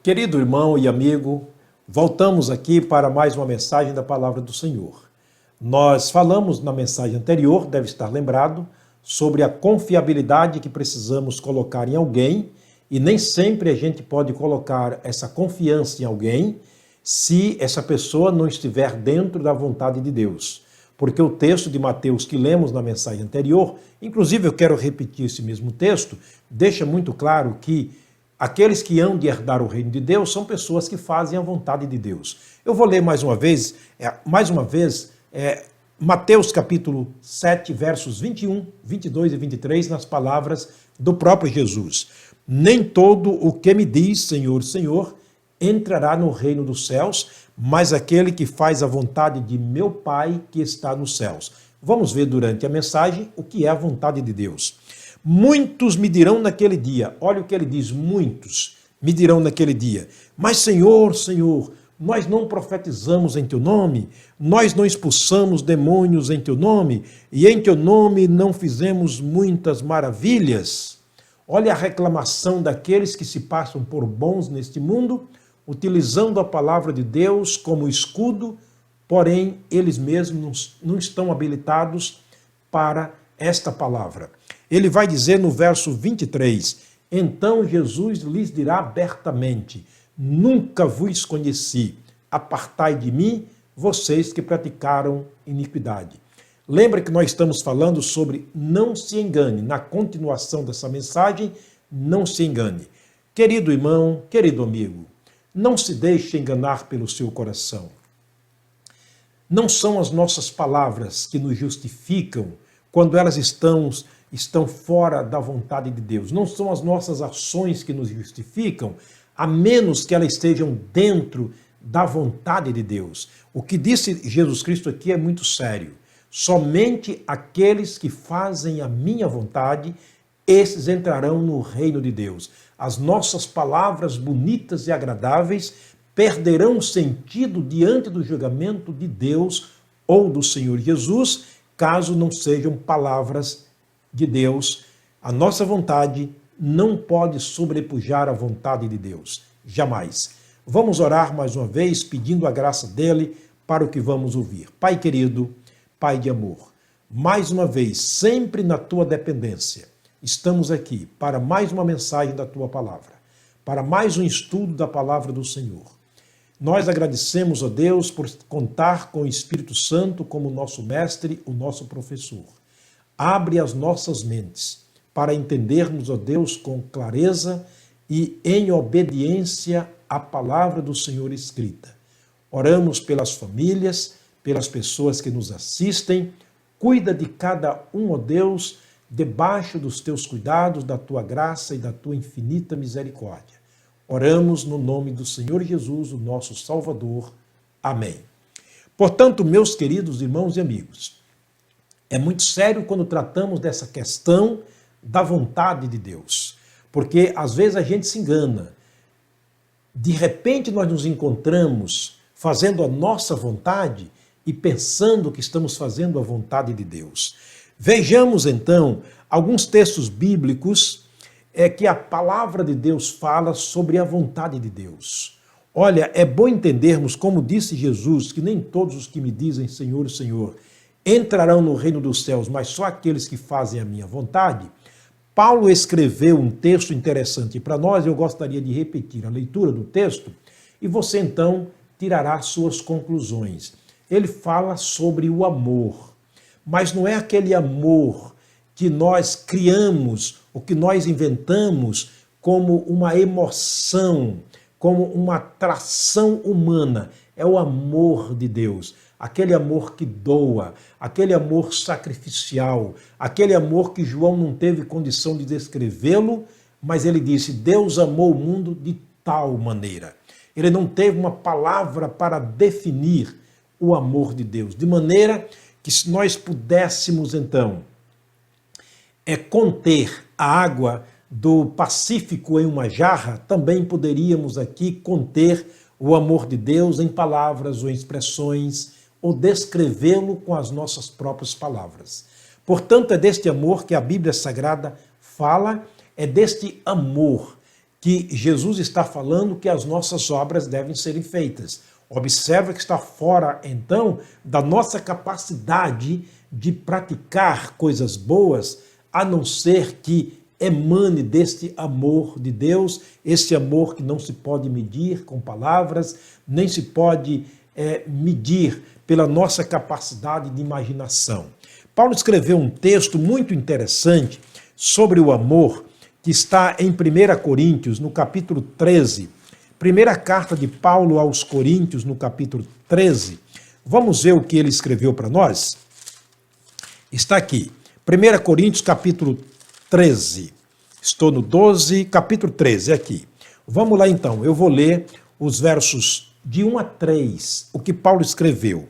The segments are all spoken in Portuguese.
Querido irmão e amigo, voltamos aqui para mais uma mensagem da Palavra do Senhor. Nós falamos na mensagem anterior, deve estar lembrado, sobre a confiabilidade que precisamos colocar em alguém e nem sempre a gente pode colocar essa confiança em alguém se essa pessoa não estiver dentro da vontade de Deus. Porque o texto de Mateus que lemos na mensagem anterior, inclusive eu quero repetir esse mesmo texto, deixa muito claro que aqueles que hão de herdar o reino de Deus são pessoas que fazem a vontade de Deus. Eu vou ler mais uma vez, Mateus capítulo 7, versos 21, 22 e 23, nas palavras do próprio Jesus. Nem todo o que me diz Senhor, Senhor, entrará no reino dos céus, mas aquele que faz a vontade de meu Pai que está nos céus. Vamos ver durante a mensagem o que é a vontade de Deus. Muitos me dirão naquele dia, olha o que ele diz, muitos me dirão naquele dia, mas Senhor, Senhor, nós não profetizamos em teu nome, nós não expulsamos demônios em teu nome, e em teu nome não fizemos muitas maravilhas. Olha a reclamação daqueles que se passam por bons neste mundo, utilizando a palavra de Deus como escudo, porém eles mesmos não estão habilitados para esta palavra. Ele vai dizer no verso 23, então Jesus lhes dirá abertamente, nunca vos conheci, apartai de mim, vocês que praticaram iniquidade. Lembra que nós estamos falando sobre não se engane, na continuação dessa mensagem, não se engane. Querido irmão, querido amigo, não se deixe enganar pelo seu coração. Não são as nossas palavras que nos justificam quando elas estão fora da vontade de Deus. Não são as nossas ações que nos justificam, a menos que elas estejam dentro da vontade de Deus. O que disse Jesus Cristo aqui é muito sério. Somente aqueles que fazem a minha vontade, esses entrarão no reino de Deus. As nossas palavras bonitas e agradáveis perderão sentido diante do julgamento de Deus ou do Senhor Jesus, caso não sejam palavras de Deus. A nossa vontade não pode sobrepujar a vontade de Deus, jamais. Vamos orar mais uma vez, pedindo a graça dele para o que vamos ouvir. Pai querido, Pai de amor, mais uma vez, sempre na tua dependência, estamos aqui para mais uma mensagem da tua palavra, para mais um estudo da palavra do Senhor. Nós agradecemos a Deus por contar com o Espírito Santo como nosso mestre, o nosso professor. Abre as nossas mentes para entendermos, ó Deus, com clareza e em obediência à palavra do Senhor escrita. Oramos pelas famílias, pelas pessoas que nos assistem. Cuida de cada um, ó Deus, debaixo dos teus cuidados, da tua graça e da tua infinita misericórdia. Oramos no nome do Senhor Jesus, o nosso Salvador. Amém. Portanto, meus queridos irmãos e amigos, é muito sério quando tratamos dessa questão da vontade de Deus, porque às vezes a gente se engana. De repente nós nos encontramos fazendo a nossa vontade e pensando que estamos fazendo a vontade de Deus. Vejamos então alguns textos bíblicos que a palavra de Deus fala sobre a vontade de Deus. Olha, é bom entendermos, como disse Jesus, que nem todos os que me dizem Senhor, Senhor, entrarão no reino dos céus, mas só aqueles que fazem a minha vontade. Paulo escreveu um texto interessante para nós, eu gostaria de repetir a leitura do texto, e você então tirará suas conclusões. Ele fala sobre o amor, mas não é aquele amor que nós criamos, o que nós inventamos como uma emoção, como uma atração humana. É o amor de Deus, aquele amor que doa, aquele amor sacrificial, aquele amor que João não teve condição de descrevê-lo, mas ele disse, Deus amou o mundo de tal maneira. Ele não teve uma palavra para definir o amor de Deus, de maneira que se nós pudéssemos então conter a água do Pacífico em uma jarra, também poderíamos aqui conter o amor de Deus em palavras ou em expressões, ou descrevê-lo com as nossas próprias palavras. Portanto, é deste amor que a Bíblia Sagrada fala, é deste amor que Jesus está falando que as nossas obras devem serem feitas. Observa que está fora, então, da nossa capacidade de praticar coisas boas, a não ser que emane deste amor de Deus, esse amor que não se pode medir com palavras, nem se pode medir pela nossa capacidade de imaginação. Paulo escreveu um texto muito interessante sobre o amor, que está em 1 Coríntios, no capítulo 13. Primeira carta de Paulo aos Coríntios, no capítulo 13. Vamos ver o que ele escreveu para nós? Está aqui, 1 Coríntios, capítulo 13. Estou no 12, capítulo 13, aqui. Vamos lá então, eu vou ler os versos de 1 a 3, o que Paulo escreveu.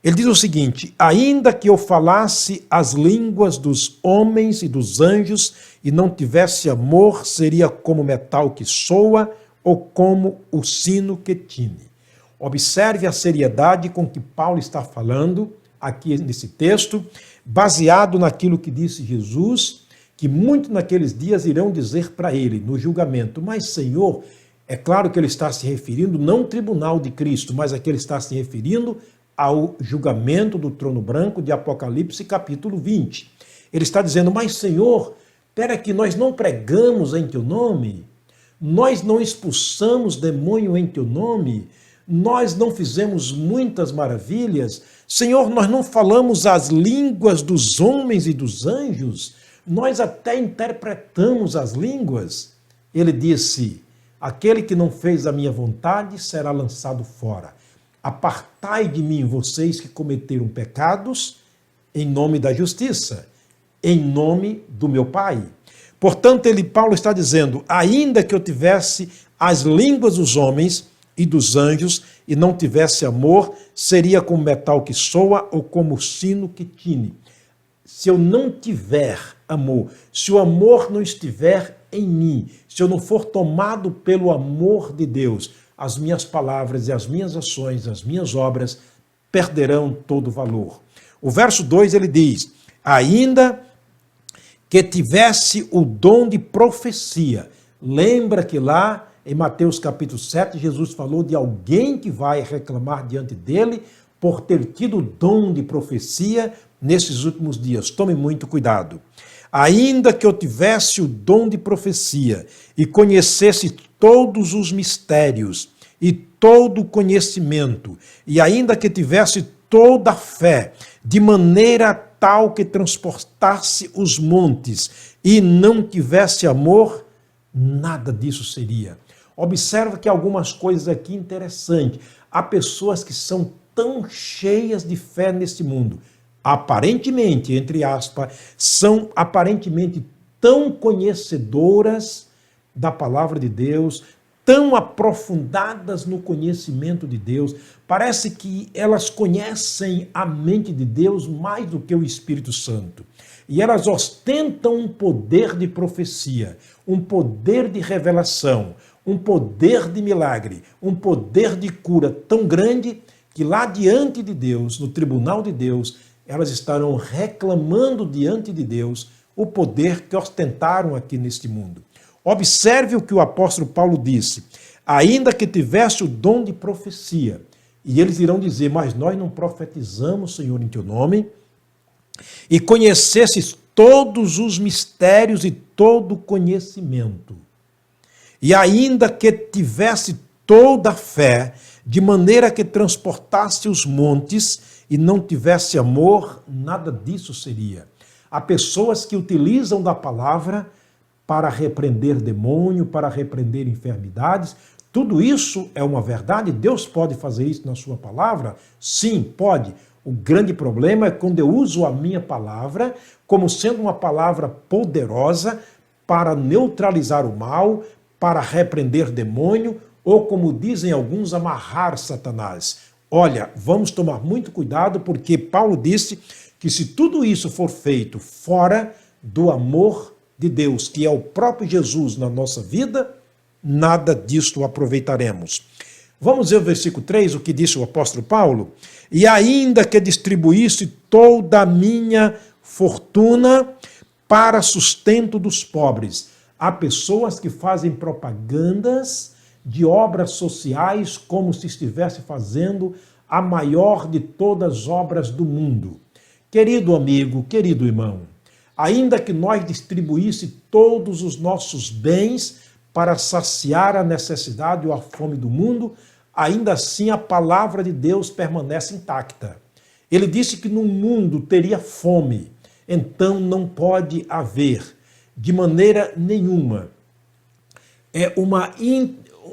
Ele diz o seguinte: ainda que eu falasse as línguas dos homens e dos anjos e não tivesse amor, seria como metal que soa ou como o sino que tine. Observe a seriedade com que Paulo está falando aqui nesse texto, baseado naquilo que disse Jesus, que muitos naqueles dias irão dizer para ele, no julgamento: mas Senhor, é claro que ele está se referindo não ao tribunal de Cristo, mas aqui ele está se referindo ao julgamento do trono branco de Apocalipse capítulo 20. Ele está dizendo: mas Senhor, espera que nós não pregamos em teu nome, nós não expulsamos demônio em teu nome, nós não fizemos muitas maravilhas, Senhor, nós não falamos as línguas dos homens e dos anjos, nós até interpretamos as línguas. Ele disse: aquele que não fez a minha vontade será lançado fora. Apartai de mim, vocês que cometeram pecados, em nome da justiça, em nome do meu Pai. Portanto, Paulo está dizendo: ainda que eu tivesse as línguas dos homens e dos anjos e não tivesse amor, seria como metal que soa ou como sino que tine. Se eu não tiver amor, se o amor não estiver em mim, se eu não for tomado pelo amor de Deus, as minhas palavras e as minhas ações, as minhas obras perderão todo valor. O verso 2 ele diz: ainda que tivesse o dom de profecia. Lembra que lá em Mateus capítulo 7, Jesus falou de alguém que vai reclamar diante dele por ter tido o dom de profecia nesses últimos dias. Tome muito cuidado. Ainda que eu tivesse o dom de profecia e conhecesse todos os mistérios e todo o conhecimento, e ainda que tivesse toda a fé, de maneira tal que transportasse os montes, e não tivesse amor, nada disso seria. Observa que algumas coisas aqui interessantes. Há pessoas que são tão cheias de fé neste mundo, aparentemente, entre aspas, são aparentemente tão conhecedoras da palavra de Deus, tão aprofundadas no conhecimento de Deus, parece que elas conhecem a mente de Deus mais do que o Espírito Santo. E elas ostentam um poder de profecia, um poder de revelação, um poder de milagre, um poder de cura tão grande que lá diante de Deus, no tribunal de Deus, elas estarão reclamando diante de Deus o poder que ostentaram aqui neste mundo. Observe o que o apóstolo Paulo disse: ainda que tivesse o dom de profecia, e eles irão dizer: mas nós não profetizamos, Senhor, em teu nome, e conhecesses todos os mistérios e todo o conhecimento, e ainda que tivesse toda a fé, de maneira que transportasse os montes, e não tivesse amor, nada disso seria. Há pessoas que utilizam da palavra para repreender demônio, para repreender enfermidades. Tudo isso é uma verdade? Deus pode fazer isso na sua palavra? Sim, pode. O grande problema é quando eu uso a minha palavra como sendo uma palavra poderosa para neutralizar o mal, para repreender demônio, ou, como dizem alguns, amarrar Satanás. Olha, vamos tomar muito cuidado, porque Paulo disse que se tudo isso for feito fora do amor de Deus, que é o próprio Jesus na nossa vida, nada disto aproveitaremos. Vamos ver o versículo 3, o que disse o apóstolo Paulo? E ainda que distribuísse toda a minha fortuna para sustento dos pobres. Há pessoas que fazem propagandas de obras sociais como se estivesse fazendo a maior de todas as obras do mundo. Querido amigo, querido irmão, ainda que nós distribuísse todos os nossos bens para saciar a necessidade ou a fome do mundo, ainda assim a palavra de Deus permanece intacta. Ele disse que no mundo teria fome, então não pode haver, de maneira nenhuma,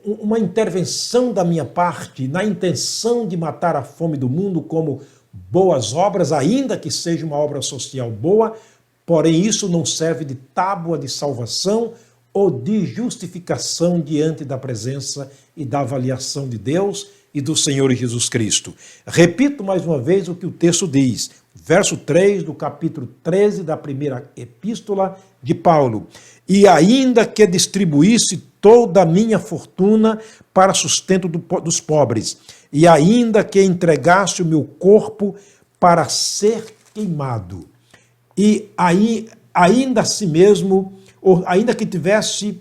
uma intervenção da minha parte na intenção de matar a fome do mundo como boas obras, ainda que seja uma obra social boa, porém isso não serve de tábua de salvação ou de justificação diante da presença e da avaliação de Deus e do Senhor Jesus Cristo. Repito mais uma vez o que o texto diz, verso 3 do capítulo 13 da primeira epístola de Paulo. E ainda que distribuísse toda a minha fortuna para sustento dos pobres, e ainda que entregasse o meu corpo para ser queimado, e aí, ainda assim mesmo, ou ainda que tivesse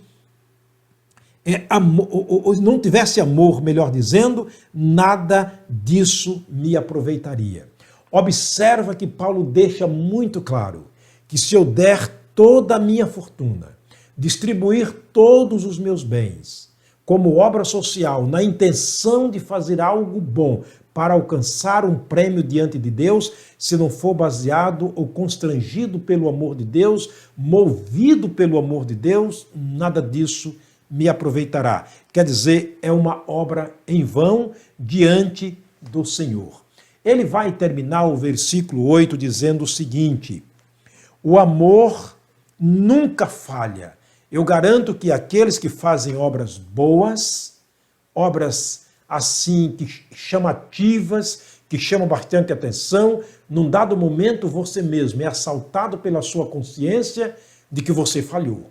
não tivesse amor, melhor dizendo, nada disso me aproveitaria. Observa que Paulo deixa muito claro que se eu der toda a minha fortuna, distribuir todos os meus bens como obra social, na intenção de fazer algo bom para alcançar um prêmio diante de Deus, se não for baseado ou constrangido pelo amor de Deus, movido pelo amor de Deus, nada disso me aproveitará. Quer dizer, é uma obra em vão diante do Senhor. Ele vai terminar o versículo 8 dizendo o seguinte: o amor nunca falha. Eu garanto que aqueles que fazem obras boas, obras assim que chamativas, que chamam bastante atenção, num dado momento você mesmo é assaltado pela sua consciência de que você falhou.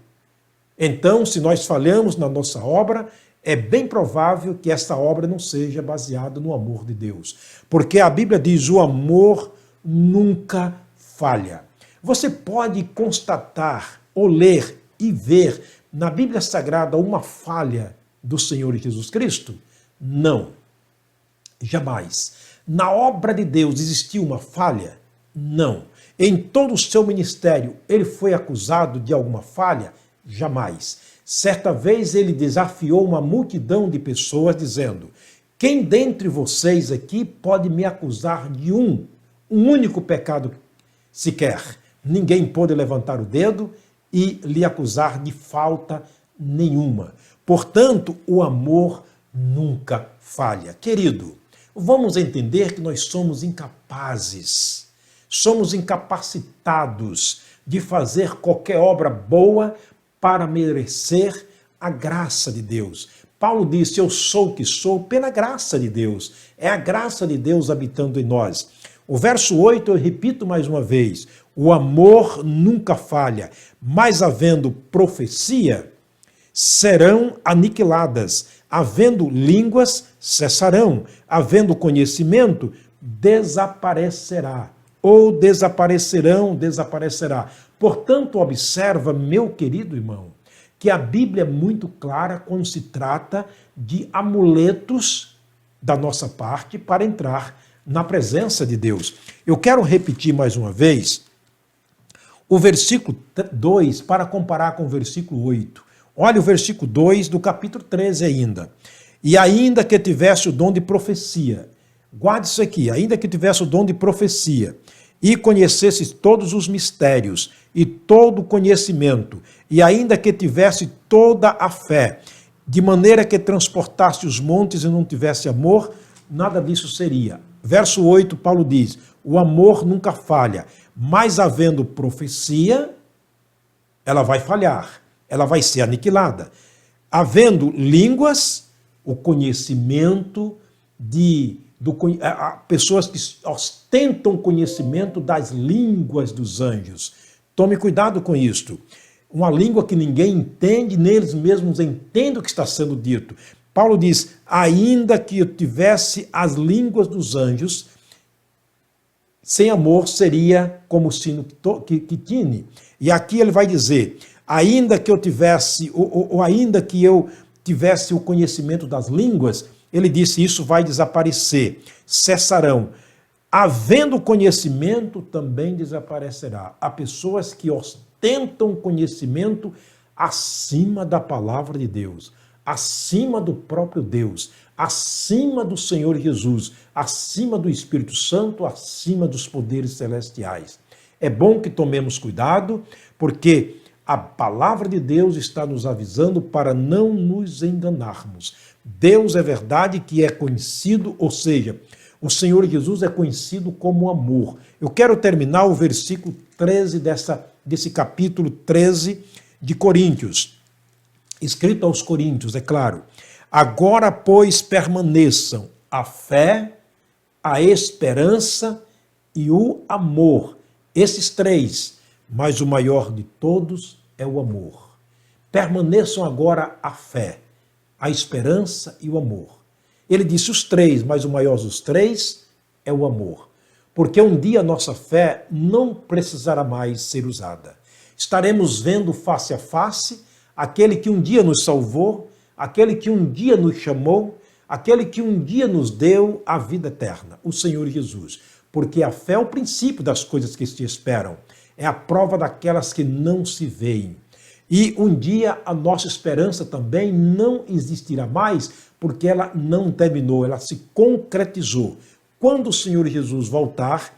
Então, se nós falhamos na nossa obra, é bem provável que essa obra não seja baseada no amor de Deus. Porque a Bíblia diz, o amor nunca falha. Você pode constatar ou ler e ver na Bíblia Sagrada uma falha do Senhor Jesus Cristo? Não, jamais. Na obra de Deus existiu uma falha? Não. Em todo o seu ministério, ele foi acusado de alguma falha? Jamais. Certa vez ele desafiou uma multidão de pessoas dizendo, quem dentre vocês aqui pode me acusar de um único pecado sequer? Ninguém pôde levantar o dedo e lhe acusar de falta nenhuma. Portanto, o amor nunca falha. Querido, vamos entender que nós somos incapazes, somos incapacitados de fazer qualquer obra boa para merecer a graça de Deus. Paulo disse, eu sou o que sou pela graça de Deus. É a graça de Deus habitando em nós. O verso 8, eu repito mais uma vez, o amor nunca falha, mas havendo profecia, serão aniquiladas, havendo línguas, cessarão, havendo conhecimento, desaparecerá, ou desaparecerá. Portanto, observa, meu querido irmão, que a Bíblia é muito clara quando se trata de amuletos da nossa parte para entrar na presença de Deus. Eu quero repetir mais uma vez o versículo 2 para comparar com o versículo 8. Olha o versículo 2 do capítulo 13 ainda. E ainda que tivesse o dom de profecia, guarde isso aqui, ainda que tivesse o dom de profecia, e conhecesse todos os mistérios e todo o conhecimento, e ainda que tivesse toda a fé, de maneira que transportasse os montes e não tivesse amor, nada disso seria. Verso 8, Paulo diz, o amor nunca falha, mas havendo profecia, ela vai falhar, ela vai ser aniquilada. Havendo línguas, o conhecimento pessoas que ostentam conhecimento das línguas dos anjos. Tome cuidado com isto. Uma língua que ninguém entende, neles mesmos entendem o que está sendo dito. Paulo diz, ainda que eu tivesse as línguas dos anjos, sem amor seria como o sino que tine. E aqui ele vai dizer, ainda que eu tivesse, ou ainda que eu tivesse o conhecimento das línguas, ele disse, isso vai desaparecer, cessarão. Havendo conhecimento, também desaparecerá. Há pessoas que ostentam conhecimento acima da palavra de Deus, acima do próprio Deus, acima do Senhor Jesus, acima do Espírito Santo, acima dos poderes celestiais. É bom que tomemos cuidado, porque a palavra de Deus está nos avisando para não nos enganarmos. Deus é verdade que é conhecido, ou seja, o Senhor Jesus é conhecido como amor. Eu quero terminar o versículo 13 desse capítulo 13 de Coríntios, escrito aos Coríntios, é claro. Agora, pois, permaneçam a fé, a esperança e o amor. Esses três, mas o maior de todos é o amor. Permaneçam agora a fé, a esperança e o amor. Ele disse os três, mas o maior dos três é o amor. Porque um dia a nossa fé não precisará mais ser usada. Estaremos vendo face a face aquele que um dia nos salvou, aquele que um dia nos chamou, aquele que um dia nos deu a vida eterna, o Senhor Jesus. Porque a fé é o princípio das coisas que se esperam, é a prova daquelas que não se veem. E um dia a nossa esperança também não existirá mais, porque ela não terminou, ela se concretizou. Quando o Senhor Jesus voltar,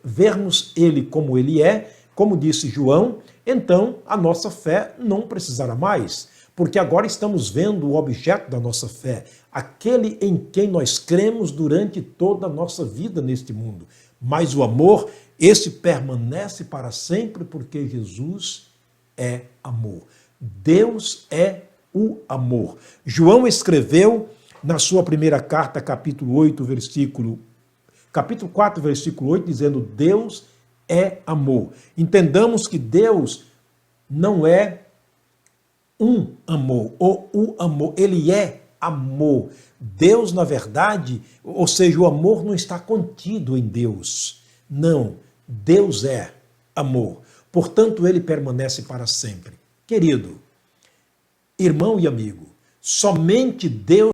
vermos ele como ele é, como disse João, então a nossa fé não precisará mais, porque agora estamos vendo o objeto da nossa fé, aquele em quem nós cremos durante toda a nossa vida neste mundo. Mas o amor, esse permanece para sempre, porque Jesus é amor. Deus é o amor. João escreveu na sua primeira carta, capítulo 4, versículo 8, dizendo: Deus é amor. Entendamos que Deus não é um amor, ou o amor, ele é amor. Deus, na verdade, ou seja, o amor não está contido em Deus. Não, Deus é amor. Portanto, ele permanece para sempre. Querido, irmão e amigo, somente Deus